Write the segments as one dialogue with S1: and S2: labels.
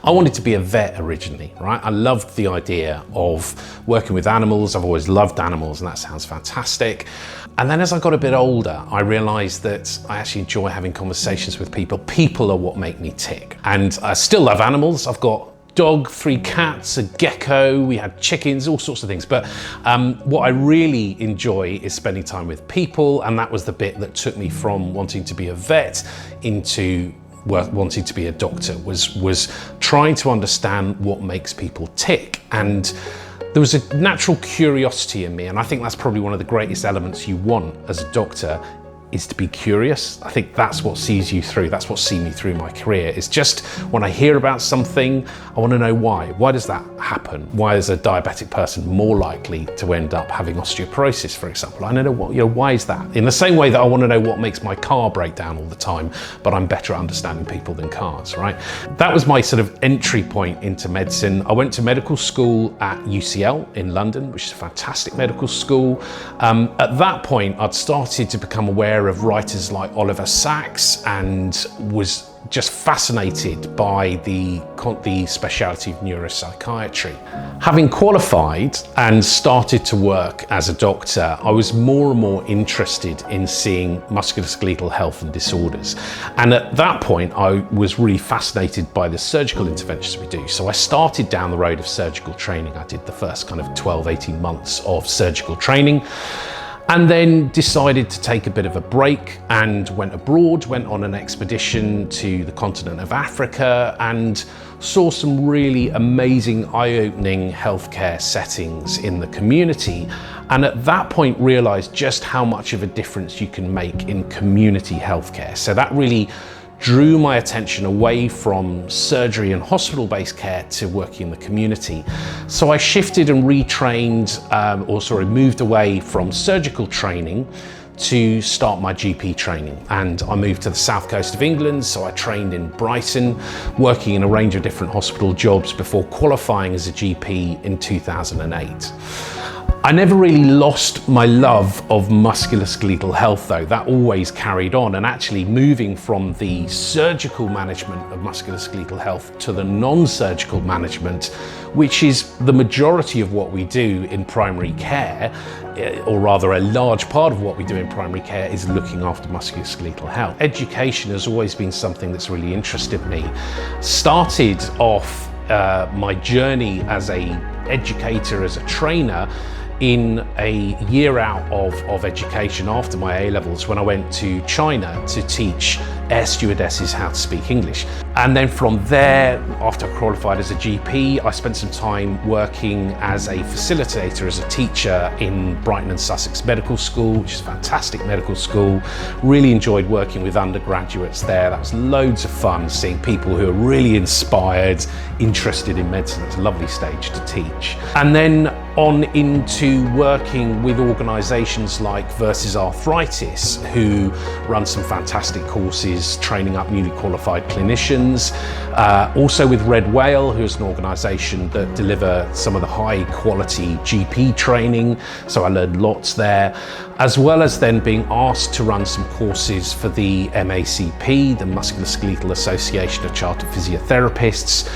S1: I wanted to be a vet originally, right? I loved the idea of working with animals. I've always loved animals, and that sounds fantastic. And then as I got a bit older, I realized that I actually enjoy having conversations with people. People are what make me tick. And I still love animals. I've got dog, 3 cats, a gecko, we had chickens, all sorts of things. But what I really enjoy is spending time with people, and that was the bit that took me from wanting to be a vet into wanting to be a doctor, was trying to understand what makes people tick. And there was a natural curiosity in me, and I think that's probably one of the greatest elements you want as a doctor, is to be curious. I think that's what sees you through. That's what's seen me through my career. It's just when I hear about something, I want to know why. Why does that happen? Why is a diabetic person more likely to end up having osteoporosis, for example? I don't know why is that? In the same way that I want to know what makes my car break down all the time, but I'm better at understanding people than cars, right? That was my sort of entry point into medicine. I went to medical school at UCL in London, which is a fantastic medical school. At that point, I'd started to become aware of writers like Oliver Sacks and was just fascinated by the speciality of neuropsychiatry. Having qualified and started to work as a doctor, I was more and more interested in seeing musculoskeletal health and disorders. And at that point, I was really fascinated by the surgical interventions we do. So I started down the road of surgical training. I did the first kind of 12, 18 months of surgical training, and then decided to take a bit of a break and went abroad, went on an expedition to the continent of Africa and saw some really amazing, eye-opening healthcare settings in the community. And at that point realized just how much of a difference you can make in community healthcare. So that really drew my attention away from surgery and hospital-based care to working in the community. So I shifted and retrained, moved away from surgical training to start my GP training. And I moved to the south coast of England, so I trained in Brighton, working in a range of different hospital jobs before qualifying as a GP in 2008. I never really lost my love of musculoskeletal health though. That always carried on, and actually moving from the surgical management of musculoskeletal health to the non-surgical management, which is the majority of what we do in primary care, or rather a large part of what we do in primary care is looking after musculoskeletal health. Education has always been something that's really interested me. Started off my journey as an educator, as a trainer, in a year out of education after my A-levels when I went to China to teach air stewardesses how to speak English. And then from there, after I qualified as a GP, I spent some time working as a facilitator, as a teacher in Brighton and Sussex Medical School, which is a fantastic medical school. Really enjoyed working with undergraduates there. That was loads of fun, seeing people who are really inspired, interested in medicine. It's a lovely stage to teach. And then on into working with organisations like Versus Arthritis, who run some fantastic courses, training up newly qualified clinicians. Also with Red Whale, who's an organisation that deliver some of the high quality GP training. So I learned lots there, as well as then being asked to run some courses for the MACP, the Musculoskeletal Association of Chartered Physiotherapists.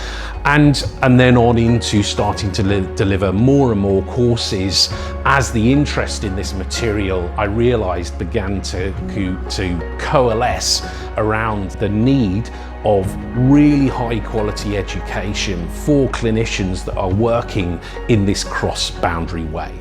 S1: And then on into starting to deliver more and more courses as the interest in this material, I realized, began to coalesce around the need of really high quality education for clinicians that are working in this cross-boundary way.